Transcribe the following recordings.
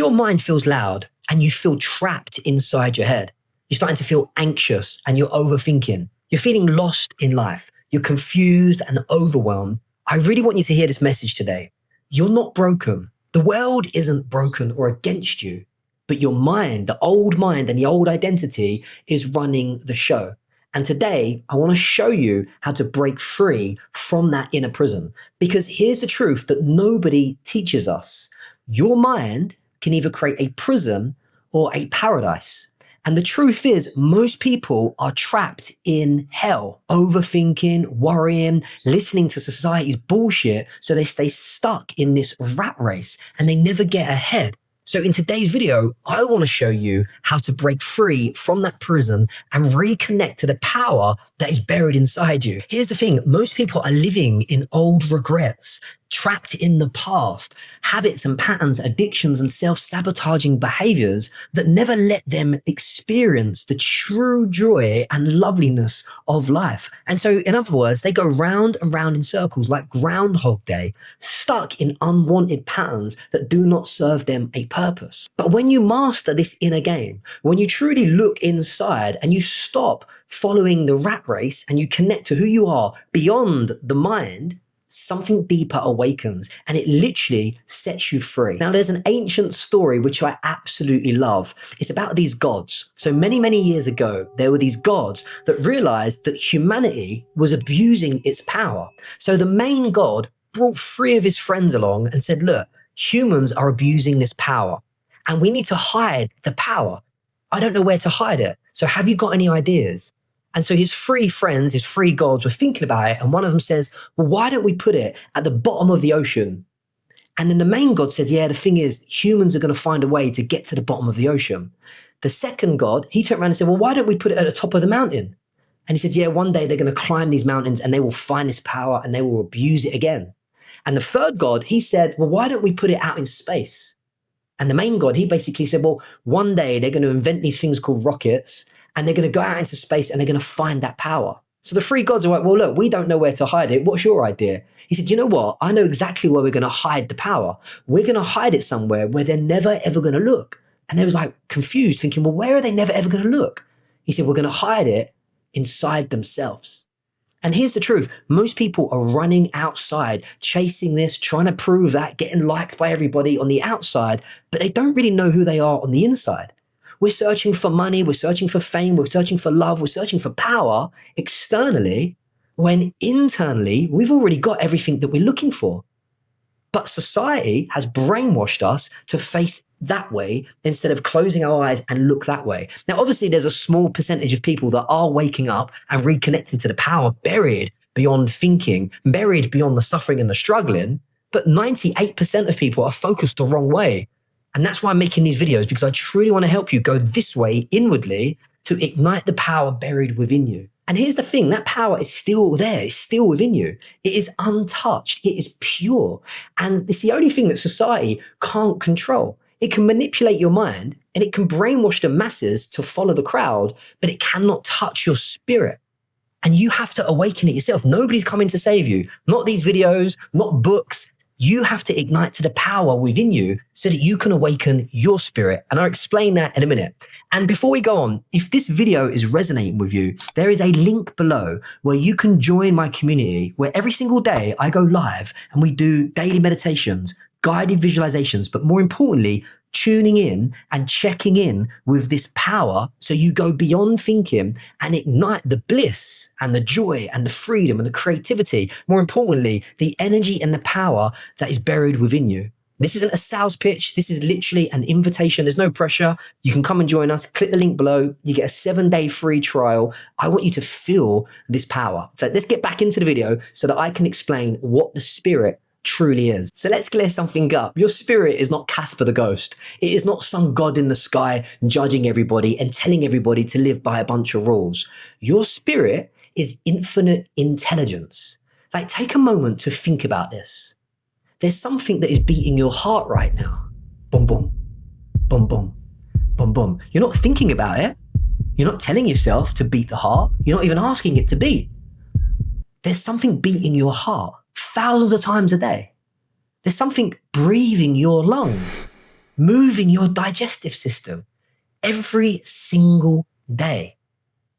your mind feels loud and you feel trapped inside your head, you're starting to feel anxious and you're overthinking, you're feeling lost in life, you're confused and overwhelmed, I really want you to hear this message today. You're not broken. The world isn't broken or against you, but your mind, the old mind and the old identity is running the show. And today, I want to show you how to break free from that inner prison. Because here's the truth that nobody teaches us. Your mind can either create a prison or a paradise. And the truth is, most people are trapped in hell, overthinking, worrying, listening to society's bullshit, so they stay stuck in this rat race and they never get ahead. So in today's video, I want to show you how to break free from that prison and reconnect to the power that is buried inside you. Here's the thing, most people are living in old regrets, trapped in the past, habits and patterns, addictions and self-sabotaging behaviors that never let them experience the true joy and loveliness of life. And so in other words, they go round and round in circles like Groundhog Day, stuck in unwanted patterns that do not serve them a purpose. But when you master this inner game, when you truly look inside and you stop following the rat race and you connect to who you are beyond the mind, something deeper awakens and it literally sets you free. Now, there's an ancient story which I absolutely love. It's about these gods. So many years ago, there were these gods that realized that humanity was abusing its power. So the main god brought 3 of his friends along and said, look, humans are abusing this power and we need to hide the power. I don't know where to hide it. So have you got any ideas? And so his 3 friends, his 3 gods were thinking about it. And one of them says, well, why don't we put it at the bottom of the ocean? And then the main god says, yeah, the thing is, humans are going to find a way to get to the bottom of the ocean. The second god, he turned around and said, well, why don't we put it at the top of the mountain? And he said, yeah, one day they're going to climb these mountains and they will find this power and they will abuse it again. And the third god, he said, well, why don't we put it out in space? And the main god, he basically said, well, one day they're going to invent these things called rockets and they're going to go out into space and they're going to find that power. So the 3 gods are like, well, look, we don't know where to hide it. What's your idea? He said, you know what? I know exactly where we're going to hide the power. We're going to hide it somewhere where they're never, ever going to look. And they was like confused, thinking, well, where are they never, ever going to look? He said, we're going to hide it inside themselves. And here's the truth. Most people are running outside, chasing this, trying to prove that, getting liked by everybody on the outside, but they don't really know who they are on the inside. We're searching for money, we're searching for fame, we're searching for love, we're searching for power externally, when internally we've already got everything that we're looking for. But society has brainwashed us to face that way instead of closing our eyes and look that way. Now, obviously, there's a small percentage of people that are waking up and reconnecting to the power buried beyond thinking, buried beyond the suffering and the struggling. But 98% of people are focused the wrong way. And that's why I'm making these videos, because I truly want to help you go this way inwardly to ignite the power buried within you. And here's the thing, that power is still there. It's still within you. It is untouched. It is pure. And it's the only thing that society can't control. It can manipulate your mind and it can brainwash the masses to follow the crowd, but it cannot touch your spirit. And you have to awaken it yourself. Nobody's coming to save you. Not these videos, not books. You have to ignite to the power within you so that you can awaken your spirit. And I'll explain that in a minute. And before we go on, if this video is resonating with you, there is a link below where you can join my community, where every single day I go live and we do daily meditations, guided visualizations, but more importantly, tuning in and checking in with this power so you go beyond thinking and ignite the bliss and the joy and the freedom and the creativity. More importantly, the energy and the power that is buried within you. This isn't a sales pitch. This is literally an invitation. There's no pressure. You can come and join us. Click the link below. You get a 7-day free trial. I want you to feel this power. So let's get back into the video so that I can explain what the spirit truly is. So let's clear something up. Your spirit is not Casper the Ghost. It is not some god in the sky judging everybody and telling everybody to live by a bunch of rules. Your spirit is infinite intelligence. Like, take a moment to think about this. There's something that is beating your heart right now. Boom, boom, boom, boom, boom, boom. You're not thinking about it. You're not telling yourself to beat the heart. You're not even asking it to beat. There's something beating your heart thousands of times a day. There's something breathing your lungs. moving your digestive system every single day.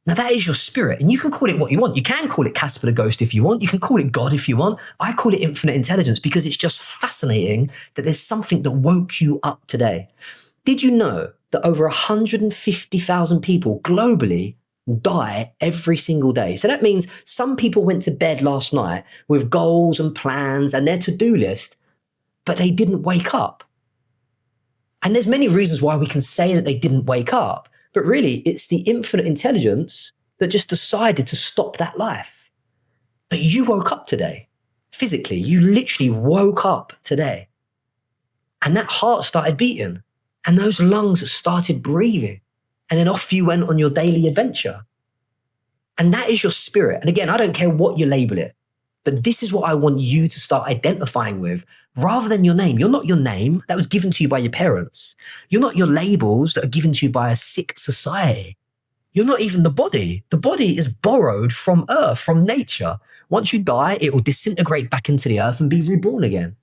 Now that is your spirit, and you can call it what you want. You can call it Casper the Ghost if you want. You can call it God if you want. I call it infinite intelligence because it's just fascinating that there's something that woke you up today. Did you know that over 150,000 people globally die every single day? So that means some people went to bed last night with goals and plans and their to-do list, but they didn't wake up. And there's many reasons why we can say that they didn't wake up. But really, it's the infinite intelligence that just decided to stop that life. But you woke up today, physically. You literally woke up today. And that heart started beating. And those lungs started breathing. And then off you went on your daily adventure. And that is your spirit. And again, I don't care what you label it. But this is what I want you to start identifying with rather than your name. You're not your name that was given to you by your parents. You're not your labels that are given to you by a sick society. You're not even the body. The body is borrowed from earth, from nature. Once you die, it will disintegrate back into the earth and be reborn again.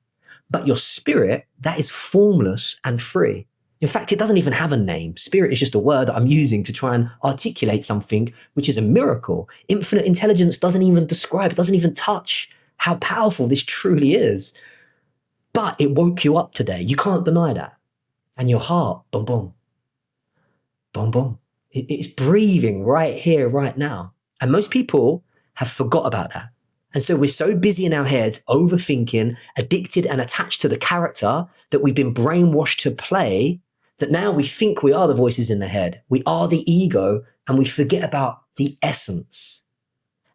But your spirit, that is formless and free. In fact, it doesn't even have a name. Spirit is just a word that I'm using to try and articulate something, which is a miracle. Infinite intelligence doesn't even describe, it doesn't even touch how powerful this truly is. But it woke you up today. You can't deny that. And your heart, boom, boom, boom, boom. It's breathing right here, right now. And most people have forgot about that. And so we're so busy in our heads, overthinking, addicted and attached to the character that we've been brainwashed to play, that now we think we are the voices in the head. We are the ego, and we forget about the essence.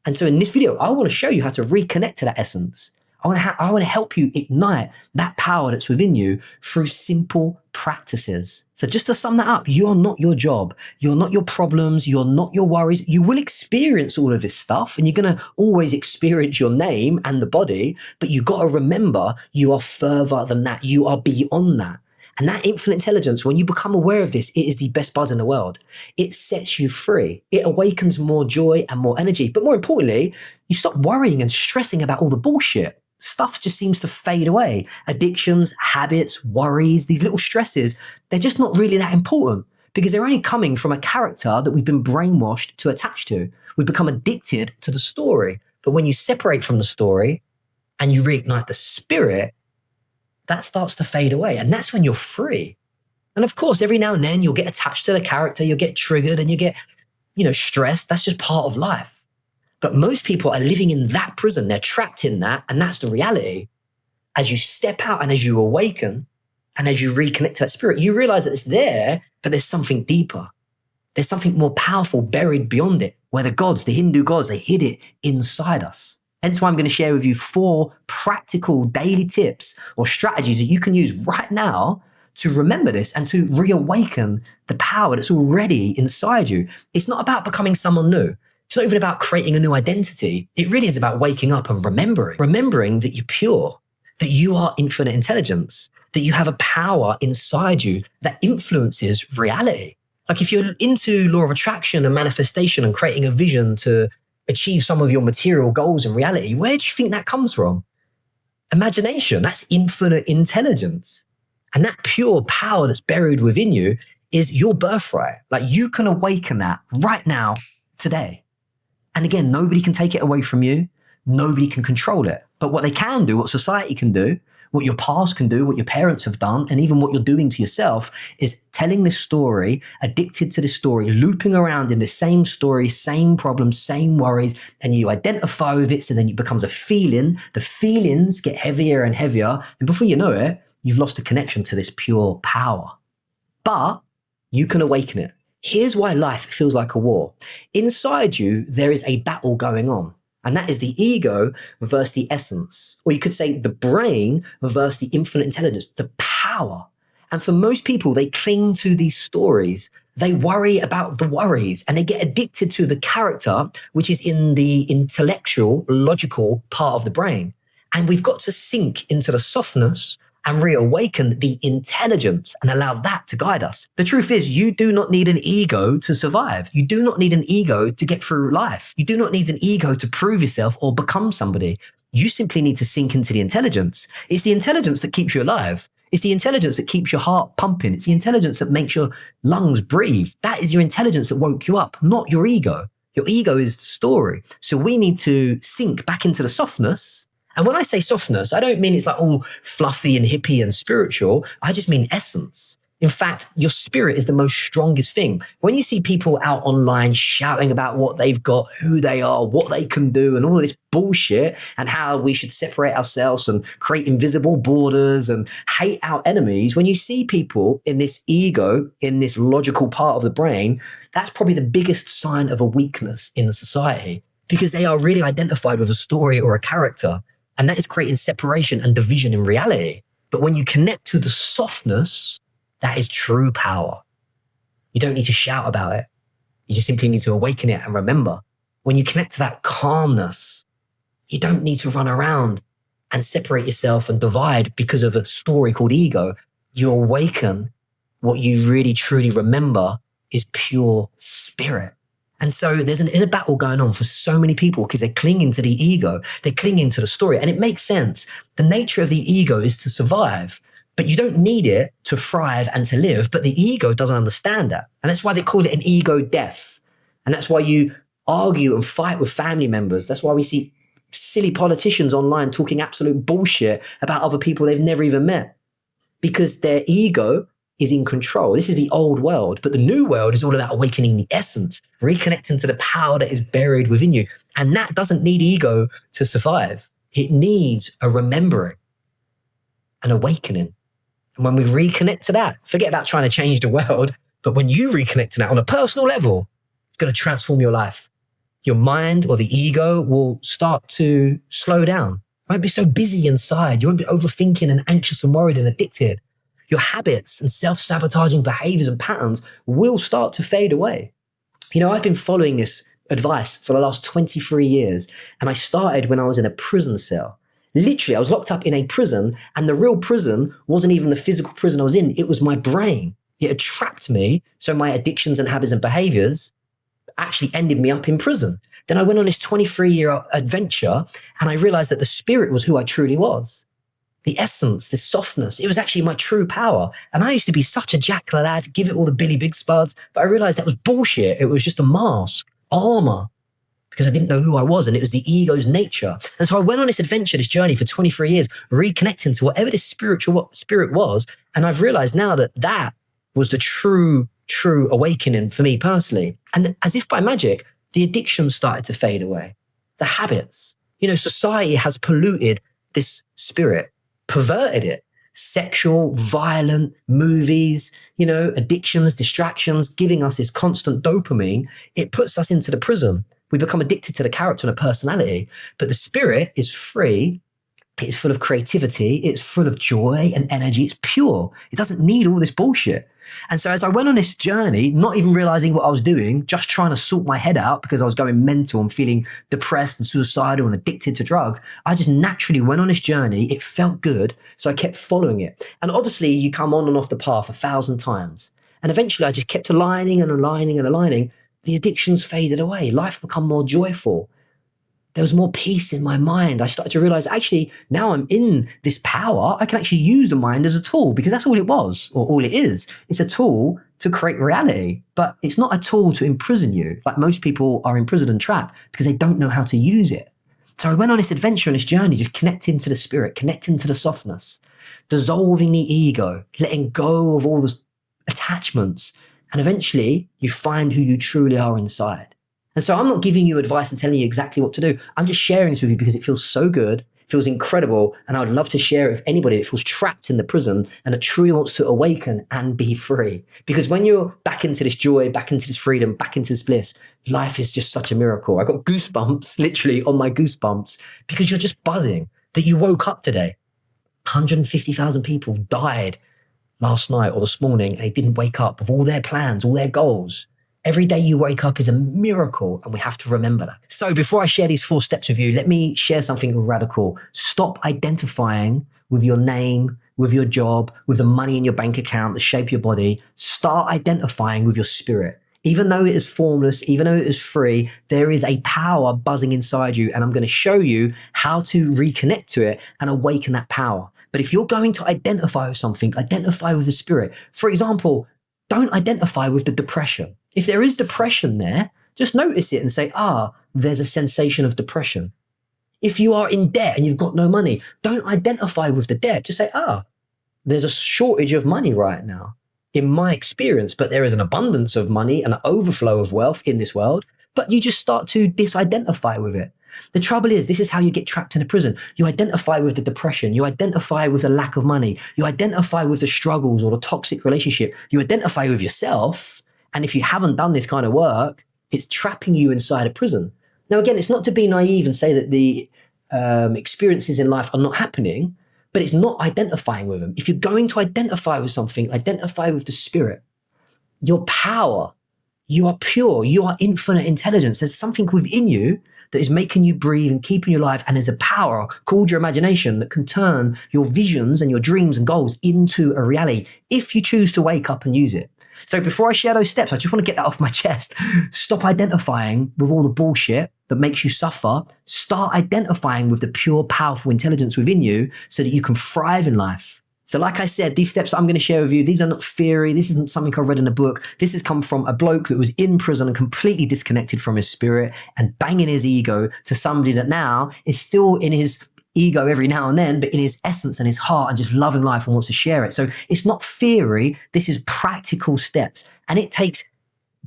And so in this video, I want to show you how to reconnect to that essence. I want to help you ignite that power that's within you through simple practices. So just to sum that up, you are not your job. You're not your problems. You're not your worries. You will experience all of this stuff, and you're going to always experience your name and the body, but you got to remember you are further than that. You are beyond that. And that infinite intelligence, when you become aware of this, it is the best buzz in the world. It sets you free. It awakens more joy and more energy. But more importantly, you stop worrying and stressing about all the bullshit. Stuff just seems to fade away. Addictions, habits, worries, these little stresses, they're just not really that important because they're only coming from a character that we've been brainwashed to attach to. We become addicted to the story. But when you separate from the story and you reignite the spirit, that starts to fade away. And that's when you're free. And of course, every now and then you'll get attached to the character, you'll get triggered and you get, stressed. That's just part of life. But most people are living in that prison. They're trapped in that. And that's the reality. As you step out and as you awaken and as you reconnect to that spirit, you realize that it's there, but there's something deeper. There's something more powerful buried beyond it, where the gods, the Hindu gods, they hid it inside us. Hence why I'm going to share with you 4 practical daily tips or strategies that you can use right now to remember this and to reawaken the power that's already inside you. It's not about becoming someone new. It's not even about creating a new identity. It really is about waking up and remembering that you're pure, that you are infinite intelligence, that you have a power inside you that influences reality. Like if you're into law of attraction and manifestation and creating a vision to achieve some of your material goals in reality, where do you think that comes from? Imagination, that's infinite intelligence. And that pure power that's buried within you is your birthright. Like you can awaken that right now, today. And again, nobody can take it away from you. Nobody can control it. But what they can do, what society can do, what your past can do, what your parents have done, and even what you're doing to yourself is telling this story, addicted to this story, looping around in the same story, same problems, same worries, and you identify with it, so then it becomes a feeling. The feelings get heavier and heavier, and before you know it, you've lost a connection to this pure power. But you can awaken it. Here's why life feels like a war. Inside you, there is a battle going on. And that is the ego versus the essence. Or you could say the brain versus the infinite intelligence, the power. And for most people, they cling to these stories. They worry about the worries and they get addicted to the character, which is in the intellectual, logical part of the brain. And we've got to sink into the softness and reawaken the intelligence and allow that to guide us. The truth is, you do not need an ego to survive. You do not need an ego to get through life. You do not need an ego to prove yourself or become somebody. You simply need to sink into the intelligence. It's the intelligence that keeps you alive. It's the intelligence that keeps your heart pumping. It's the intelligence that makes your lungs breathe. That is your intelligence that woke you up, not your ego. Your ego is the story. So we need to sink back into the softness. And when I say softness, I don't mean it's like all fluffy and hippie and spiritual. I just mean essence. In fact, your spirit is the most strongest thing. When you see people out online shouting about what they've got, who they are, what they can do, and all this bullshit, and how we should separate ourselves and create invisible borders and hate our enemies, when you see people in this ego, in this logical part of the brain, that's probably the biggest sign of a weakness in the society, because they are really identified with a story or a character, and that is creating separation and division in reality. But when you connect to the softness, that is true power. You don't need to shout about it. You just simply need to awaken it and remember. When you connect to that calmness, you don't need to run around and separate yourself and divide because of a story called ego. You awaken what you really truly remember is pure spirit. And so there's an inner battle going on for so many people because they're clinging to the ego. They're clinging to the story. And it makes sense. The nature of the ego is to survive. But you don't need it to thrive and to live. But the ego doesn't understand that. And that's why they call it an ego death. And that's why you argue and fight with family members. That's why we see silly politicians online talking absolute bullshit about other people they've never even met. Because their ego is in control. This is the old world. But the new world is all about awakening the essence, reconnecting to the power that is buried within you. And that doesn't need ego to survive. It needs a remembering, an awakening. And when we reconnect to that, forget about trying to change the world, but when you reconnect to that on a personal level, it's going to transform your life. Your mind or the ego will start to slow down. You won't be so busy inside. You won't be overthinking and anxious and worried and addicted. Your habits and self-sabotaging behaviors and patterns will start to fade away. You know, I've been following this advice for the last 23 years, and I started when I was in a prison cell. Literally, I was locked up in a prison, and the real prison wasn't even the physical prison I was in. It was my brain. It had trapped me. So my addictions and habits and behaviors actually ended me up in prison. Then I went on this 23-year adventure, and I realized that the spirit was who I truly was. The essence, this softness, it was actually my true power. And I used to be such a jack lad, give it all the Billy Big Spuds, but I realized that was bullshit. It was just a mask, armor, because I didn't know who I was, and it was the ego's nature. And so I went on this adventure, this journey for 23 years, reconnecting to whatever this spiritual spirit was. And I've realized now that that was the true awakening for me personally. And as if by magic, the addiction started to fade away. The habits, you know, society has polluted this spirit, perverted it. Sexual, violent movies, you know, addictions, distractions, giving us this constant dopamine. It puts us into the prison. We become addicted to the character and the personality, but the spirit is free. It's full of creativity. It's full of joy and energy. It's pure. It doesn't need all this bullshit. And so as I went on this journey, not even realizing what I was doing, just trying to sort my head out because I was going mental and feeling depressed and suicidal and addicted to drugs, I just naturally went on this journey. It felt good. So I kept following it. And obviously you come on and off the path 1,000 times. And eventually I just kept aligning and aligning and aligning. The addictions faded away. Life became more joyful. There was more peace in my mind. I started to realize, actually, now I'm in this power. I can actually use the mind as a tool, because that's all it was, or all it is. It's a tool to create reality, but it's not a tool to imprison you. Like most people are imprisoned and trapped because they don't know how to use it. So I went on this adventure and this journey, just connecting to the spirit, connecting to the softness, dissolving the ego, letting go of all the attachments. And eventually you find who you truly are inside. And so I'm not giving you advice and telling you exactly what to do. I'm just sharing this with you because it feels so good, it feels incredible, and I would love to share it with anybody that feels trapped in the prison and that truly wants to awaken and be free. Because when you're back into this joy, back into this freedom, back into this bliss, life is just such a miracle. I got goosebumps, literally on my goosebumps, because you're just buzzing that you woke up today. 150,000 people died last night or this morning, and they didn't wake up with all their plans, all their goals. Every day you wake up is a miracle, and we have to remember that. So before I share these 4 steps with you, let me share something radical. Stop identifying with your name, with your job, with the money in your bank account, the shape of your body. Start identifying with your spirit. Even though it is formless, even though it is free, there is a power buzzing inside you, and I'm going to show you how to reconnect to it and awaken that power. But if you're going to identify with something, identify with the spirit. For example, don't identify with the depression. If there is depression there, just notice it and say, there's a sensation of depression. If you are in debt and you've got no money, don't identify with the debt. Just say, there's a shortage of money right now in my experience, but there is an abundance of money and an overflow of wealth in this world. But you just start to disidentify with it. The trouble is, this is how you get trapped in a prison. You identify with the depression. You identify with the lack of money. You identify with the struggles or the toxic relationship. You identify with yourself. And if you haven't done this kind of work, it's trapping you inside a prison. Now, again, it's not to be naive and say that the experiences in life are not happening, but it's not identifying with them. If you're going to identify with something, identify with the spirit. Your power, you are pure, you are infinite intelligence. There's something within you that is making you breathe and keeping you alive. And there's a power called your imagination that can turn your visions and your dreams and goals into a reality if you choose to wake up and use it. So before I share those steps, I just want to get that off my chest. Stop identifying with all the bullshit that makes you suffer. Start identifying with the pure, powerful intelligence within you so that you can thrive in life. So like I said, these steps I'm going to share with you, these are not theory. This isn't something I read in a book. This has come from a bloke that was in prison and completely disconnected from his spirit and banging his ego to somebody that now is still in his ego every now and then, but in his essence and his heart and just loving life and wants to share it. So it's not theory. This is practical steps. And it takes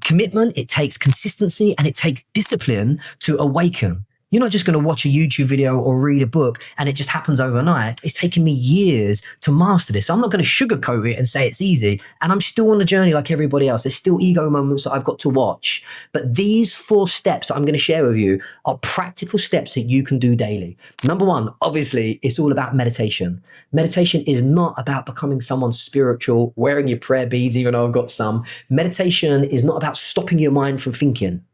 commitment, it takes consistency, and it takes discipline to awaken. You're not just going to watch a YouTube video or read a book and it just happens overnight. It's taken me years to master this. So I'm not going to sugarcoat it and say it's easy. And I'm still on the journey like everybody else. There's still ego moments that I've got to watch. But these 4 steps that I'm going to share with you are practical steps that you can do daily. Number 1, obviously, it's all about meditation. Meditation is not about becoming someone spiritual, wearing your prayer beads, even though I've got some. Meditation is not about stopping your mind from thinking.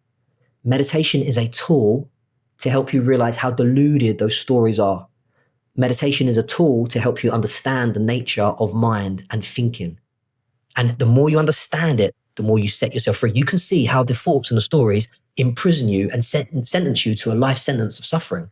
Meditation is a tool to help you realize how deluded those stories are. Meditation is a tool to help you understand the nature of mind and thinking. And the more you understand it, the more you set yourself free. You can see how the thoughts and the stories imprison you and sentence you to a life sentence of suffering.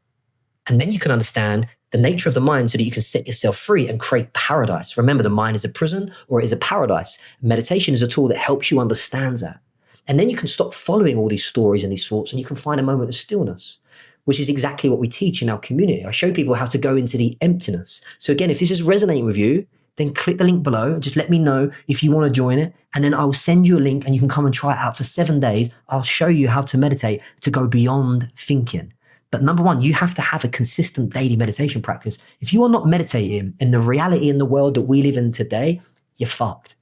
And then you can understand the nature of the mind so that you can set yourself free and create paradise. Remember, the mind is a prison or it is a paradise. Meditation is a tool that helps you understand that. And then you can stop following all these stories and these thoughts and you can find a moment of stillness, which is exactly what we teach in our community. I show people how to go into the emptiness. So again, if this is resonating with you, then click the link below and just let me know if you want to join it. And then I'll send you a link and you can come and try it out for 7 days. I'll show you how to meditate to go beyond thinking. But number 1, you have to have a consistent daily meditation practice. If you are not meditating in the reality in the world that we live in today, you're fucked.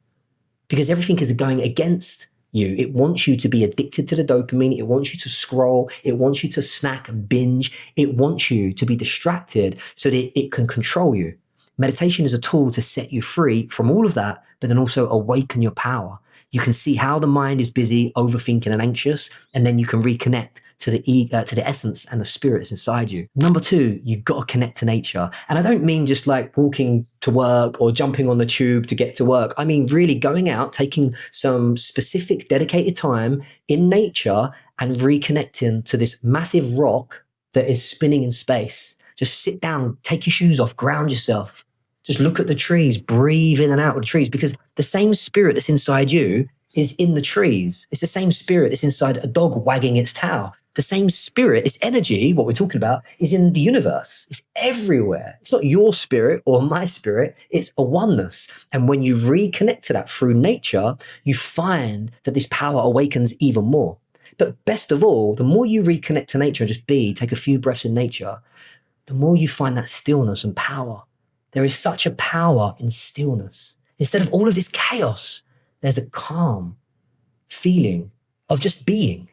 Because everything is going against you. It wants you to be addicted to the dopamine. It wants you to scroll. It wants you to snack and binge. It wants you to be distracted so that it can control you. Meditation is a tool to set you free from all of that, but then also awaken your power. You can see how the mind is busy, overthinking and anxious, and then you can reconnect to the essence and the spirits inside you. Number 2, you've got to connect to nature. And I don't mean just like walking to work or jumping on the tube to get to work. I mean really going out, taking some specific dedicated time in nature and reconnecting to this massive rock that is spinning in space. Just sit down, take your shoes off, ground yourself. Just look at the trees, breathe in and out of the trees, because the same spirit that's inside you is in the trees. It's the same spirit that's inside a dog wagging its tail. The same spirit, this energy, what we're talking about, is in the universe. It's everywhere. It's not your spirit or my spirit. It's a oneness. And when you reconnect to that through nature, you find that this power awakens even more. But best of all, the more you reconnect to nature and just take a few breaths in nature, the more you find that stillness and power. There is such a power in stillness. Instead of all of this chaos, there's a calm feeling of just being.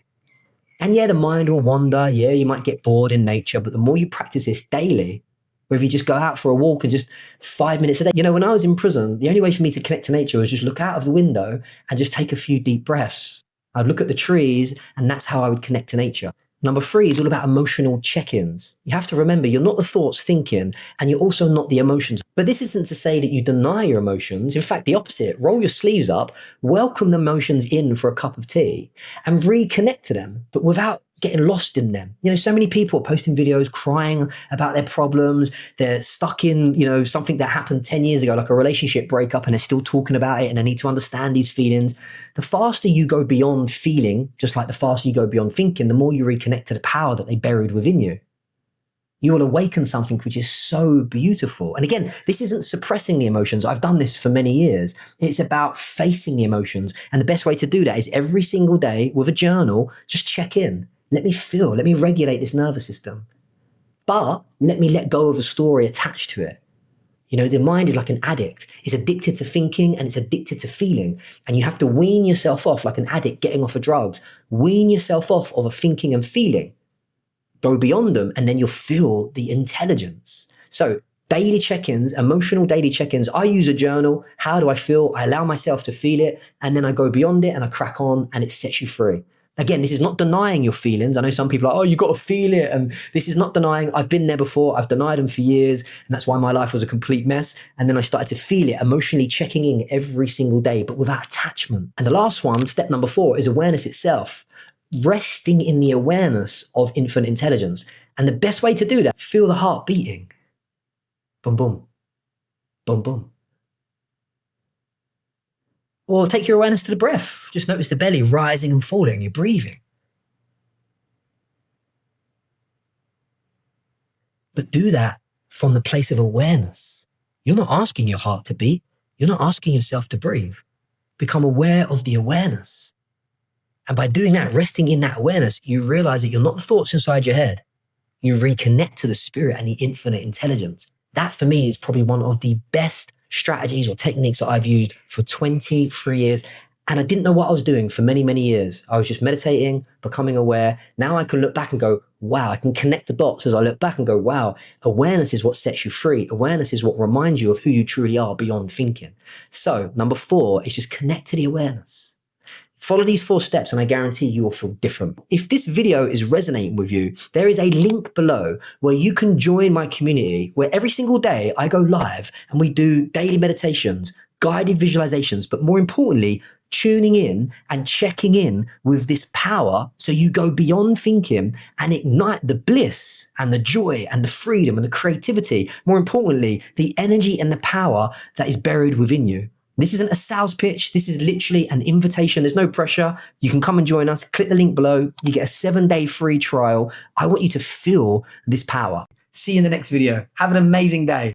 And yeah, the mind will wander. Yeah, you might get bored in nature, but the more you practice this daily, whether you just go out for a walk and just 5 minutes a day. You know, when I was in prison, the only way for me to connect to nature was just look out of the window and just take a few deep breaths. I'd look at the trees and that's how I would connect to nature. Number 3 is all about emotional check-ins. You have to remember you're not the thoughts thinking and you're also not the emotions. But this isn't to say that you deny your emotions. In fact, the opposite. Roll your sleeves up, welcome the emotions in for a cup of tea and reconnect to them, but without getting lost in them. You know, so many people are posting videos crying about their problems. They're stuck in, you know, something that happened 10 years ago, like a relationship breakup, and they're still talking about it and they need to understand these feelings. The faster you go beyond feeling, just like the faster you go beyond thinking, the more you reconnect to the power that they buried within you. You will awaken something which is so beautiful. And again, this isn't suppressing the emotions. I've done this for many years. It's about facing the emotions. And the best way to do that is every single day with a journal, just check in. Let me feel, let me regulate this nervous system. But let me let go of the story attached to it. You know, the mind is like an addict. It's addicted to thinking and it's addicted to feeling. And you have to wean yourself off like an addict getting off of drugs. Wean yourself off of a thinking and feeling. Go beyond them, and then you'll feel the intelligence. So daily check-ins, emotional daily check-ins. I use a journal. How do I feel? I allow myself to feel it, and then I go beyond it and I crack on, and it sets you free. Again, this is not denying your feelings. I know some people are like, oh, you got to feel it. And this is not denying. I've been there before. I've denied them for years. And that's why my life was a complete mess. And then I started to feel it, emotionally checking in every single day, but without attachment. And the last one, step number 4, is awareness itself. Resting in the awareness of infinite intelligence. And the best way to do that, feel the heart beating. Boom, boom. Boom, boom. Or take your awareness to the breath. Just notice the belly rising and falling. You're breathing. But do that from the place of awareness. You're not asking your heart to beat. You're not asking yourself to breathe. Become aware of the awareness. And by doing that, resting in that awareness, you realize that you're not the thoughts inside your head. You reconnect to the spirit and the infinite intelligence. That for me is probably one of the best strategies or techniques that I've used for 23 years. And I didn't know what I was doing for many, many years. I was just meditating, becoming aware. Now I can look back and go, wow, I can connect the dots as I look back and go, wow, awareness is what sets you free. Awareness is what reminds you of who you truly are beyond thinking. So number 4 is just connect to the awareness. Follow these 4 steps and I guarantee you will feel different. If this video is resonating with you, there is a link below where you can join my community where every single day I go live and we do daily meditations, guided visualizations, but more importantly, tuning in and checking in with this power so you go beyond thinking and ignite the bliss and the joy and the freedom and the creativity. More importantly, the energy and the power that is buried within you. This isn't a sales pitch. This is literally an invitation. There's no pressure. You can come and join us. Click the link below. You get a 7-day free trial. I want you to feel this power. See you in the next video. Have an amazing day.